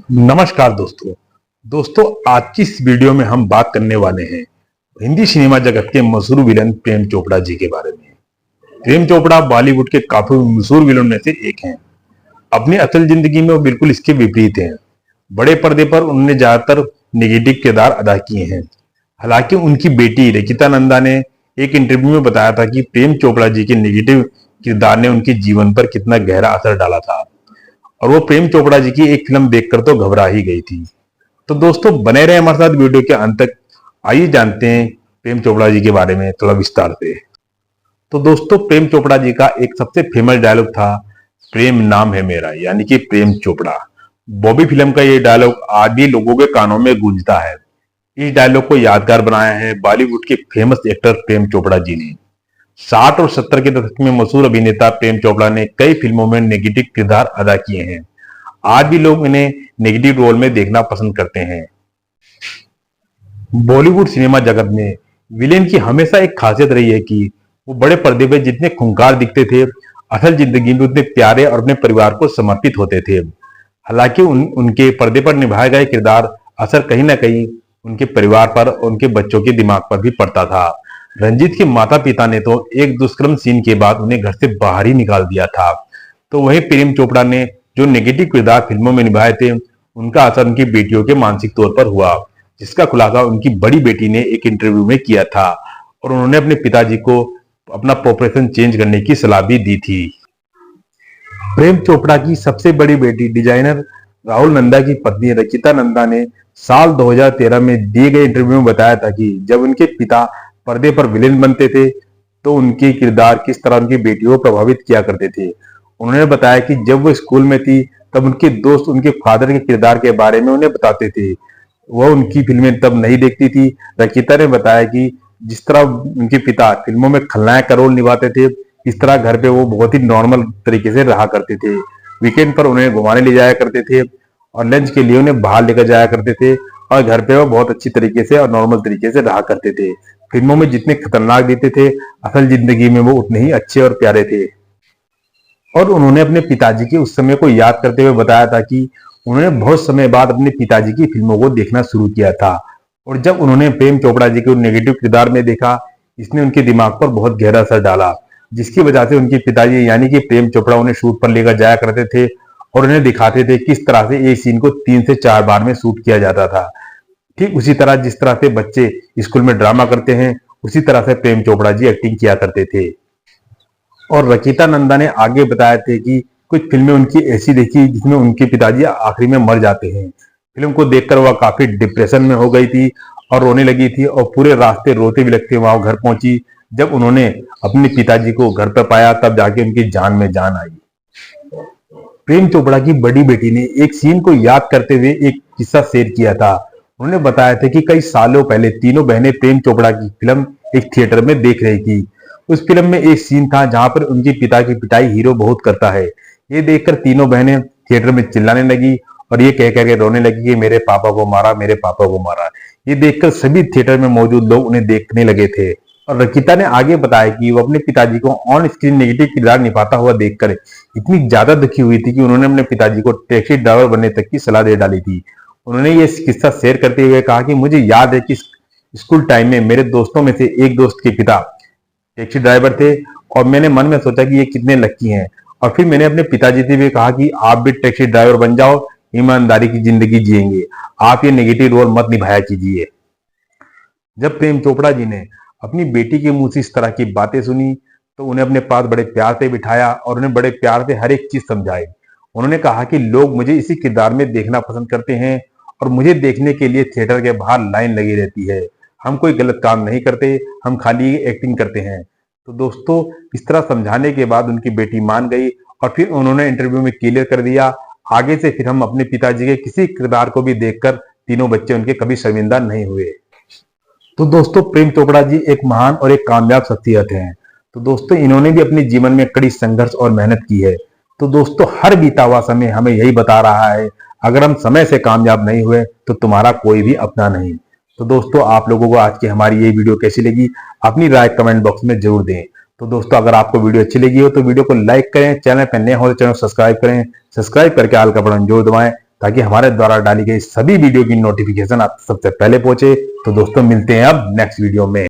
नमस्कार दोस्तों। आज की इस वीडियो में हम बात करने वाले हैं हिंदी सिनेमा जगत के मशहूर विलन प्रेम चोपड़ा जी के बारे में। प्रेम चोपड़ा बॉलीवुड के काफी मशहूर विलन में से एक हैं। अपनी असल जिंदगी में वो बिल्कुल इसके विपरीत हैं। बड़े पर्दे पर उन्होंने ज्यादातर नेगेटिव किरदार अदा किए हैं। हालांकि उनकी बेटी रचिता नंदा ने एक इंटरव्यू में बताया था कि प्रेम चोपड़ा जी के नेगेटिव किरदार ने उनके जीवन पर कितना गहरा असर डाला था और वो प्रेम चोपड़ा जी की एक फिल्म देखकर तो घबरा ही गई थी। तो दोस्तों बने रहे हमारे साथ वीडियो के अंत तक। आइए जानते हैं प्रेम चोपड़ा जी के बारे में थोड़ा विस्तार से। तो दोस्तों प्रेम चोपड़ा जी का एक सबसे फेमस डायलॉग था, प्रेम नाम है मेरा, यानी कि प्रेम चोपड़ा। बॉबी फिल्म का ये डायलॉग आज भी लोगों के कानों में गूंजता है। इस डायलॉग को यादगार बनाया है बॉलीवुड के फेमस एक्टर प्रेम चोपड़ा जी ने। 60 और 70 के दशक में मशहूर अभिनेता प्रेम चोपड़ा ने कई फिल्मों में नेगेटिव किरदार अदा किए हैं। आज भी लोग इन्हें नेगेटिव रोल में देखना पसंद करते हैं। बॉलीवुड सिनेमा जगत में विलेन की हमेशा एक खासियत रही है कि वो बड़े पर्दे पे जितने खूंखार दिखते थे, असल जिंदगी में उतने प्यारे और अपने परिवार को समर्पित होते थे। हालांकि उनके पर्दे पर निभाए गए किरदार असर कहीं ना कहीं उनके परिवार पर, उनके बच्चों के दिमाग पर भी पड़ता था। रंजीत के माता पिता ने तो एक दुष्कर्म सीन के बाद उन्हें घर से बाहर ही निकाल दिया था। तो वहीं प्रेम चोपड़ा ने जो नेगेटिव किरदार फिल्मों में निभाए थे, उनका असर उनकी बेटियों के मानसिक तौर पर हुआ, जिसका खुलासा उनकी बड़ी बेटी ने एक इंटरव्यू में किया था और उन्होंने अपने पिताजी को अपना प्रोफेशन चेंज करने की सलाह भी दी थी। प्रेम चोपड़ा की सबसे बड़ी बेटी डिजाइनर राहुल नंदा की पत्नी रचिता नंदा ने साल 2013 में दिए गए इंटरव्यू में बताया था कि जब उनके पिता पर्दे पर विलेन बनते थे तो उनके किरदार किस तरह उनकी बेटियों को प्रभावित किया करते थे। उन्होंने बताया कि जब वो स्कूल में थी तब उनके दोस्त उनके फादर के किरदार के बारे में उन्हें बताते थे। वह उनकी फिल्में तब नहीं देखती थी। रचिता ने बताया कि जिस तरह उनके पिता फिल्मों में खलनायक का रोल निभाते थे, इस तरह घर पे वो बहुत ही नॉर्मल तरीके से रहा करते थे। वीकेंड पर उन्हें घुमाने ले जाया करते थे और लंच के लिए उन्हें बाहर लेकर जाया करते थे और घर पे वो बहुत अच्छी तरीके से और नॉर्मल तरीके से रहा करते थे। फिल्मों में जितने खतरनाक दिखते थे, असल जिंदगी में वो उतने ही अच्छे और प्यारे थे। और उन्होंने अपने पिताजी के उस समय को याद करते हुए बताया था कि उन्होंने बहुत समय बाद अपने पिताजी की फिल्मों को देखना शुरू किया था और जब उन्होंने प्रेम चोपड़ा जी को नेगेटिव किरदार में देखा, इसने उनके दिमाग पर बहुत गहरा असर डाला, जिसकी वजह से उनके पिताजी यानी कि प्रेम चोपड़ा उन्हें शूट पर लेकर जाया करते थे और उन्हें दिखाते थे किस तरह से एक सीन को 3 से 4 बार में शूट किया जाता था। ठीक उसी तरह जिस तरह से बच्चे स्कूल में ड्रामा करते हैं, उसी तरह से प्रेम चोपड़ा जी एक्टिंग किया करते थे। और रचिता नंदा ने आगे बताया थे कि कुछ फिल्में उनकी ऐसी देखी जिसमें उनके पिताजी आखिरी में मर जाते हैं। फिल्म को देखकर वह काफी डिप्रेशन में हो गई थी और रोने लगी थी और पूरे रास्ते रोते बिलखते वहां घर पहुंची। जब उन्होंने अपने पिताजी को घर पर पाया तब जाके उनकी जान में जान आई। प्रेम चोपड़ा की बड़ी बेटी ने एक सीन को याद करते हुए एक किस्सा शेयर किया था। उन्होंने बताया था कि कई सालों पहले तीनों बहनें प्रेम चोपड़ा की फिल्म एक थिएटर में देख रही थी। उस फिल्म में एक सीन था जहां पर उनके पिता की पिटाई हीरो बहुत करता है। ये देखकर तीनों बहनें थिएटर में चिल्लाने लगी और ये कह करके रोने लगी कि मेरे पापा को मारा, मेरे पापा को मारा। ये देखकर सभी थिएटर में मौजूद लोग उन्हें देखने लगे थे। और रचिता ने आगे बताया कि वो अपने पिताजी को ऑन स्क्रीन नेगेटिव किरदार निभाता हुआ देखकर इतनी ज्यादा दुखी हुई थी कि उन्होंने अपने पिताजी को टैक्सी ड्राइवर बनने तक की सलाह दे डाली थी। उन्होंने ये किस्सा शेयर करते हुए कहा कि मुझे याद है कि स्कूल टाइम में मेरे दोस्तों में से एक दोस्त के पिता टैक्सी ड्राइवर थे और मैंने मन में सोचा कि ये कितने लकी हैं और फिर मैंने अपने पिताजी से भी कहा कि आप भी टैक्सी ड्राइवर बन जाओ, ईमानदारी की जिंदगी जिएंगे, आप ये नेगेटिव रोल मत निभाया कीजिए। जब प्रेम चोपड़ा जी ने अपनी बेटी के मुंह से इस तरह की बातें सुनी तो उन्हें अपने पास बड़े प्यार से बिठाया और उन्हें बड़े प्यार से हर एक चीज समझाई। उन्होंने कहा कि लोग मुझे इसी किरदार में देखना पसंद करते हैं और मुझे देखने के लिए थिएटर के बाहर लाइन लगी रहती है। हम कोई गलत काम नहीं करते, हम खाली एक्टिंग करते हैं। तो दोस्तों इस तरह समझाने के बाद उनकी बेटी मान गई और फिर उन्होंने इंटरव्यू में क्लियर कर दिया, आगे से फिर हम अपने पिताजी के किसी किरदार को भी देखकर तीनों बच्चे उनके कभी शर्मिंदा नहीं हुए। तो दोस्तों प्रेम चोपड़ा जी एक महान और एक कामयाब शख्सियत हैं। तो दोस्तों इन्होंने भी अपने जीवन में कड़ी संघर्ष और मेहनत की है। तो दोस्तों हर बीता हुआ समय हमें यही बता रहा है, अगर हम समय से कामयाब नहीं हुए तो तुम्हारा कोई भी अपना नहीं। तो दोस्तों आप लोगों को आज की हमारी ये वीडियो कैसी लगी, अपनी राय कमेंट बॉक्स में जरूर दें। तो दोस्तों अगर आपको वीडियो अच्छी लगी हो तो वीडियो को लाइक करें, चैनल पर नए हो तो चैनल सब्सक्राइब करें, सब्सक्राइब करके आल का बटन जरूर दबाएं ताकि हमारे द्वारा डाली गई सभी वीडियो की नोटिफिकेशन आप सबसे पहले पहुंचे। तो दोस्तों मिलते हैं अब नेक्स्ट वीडियो में।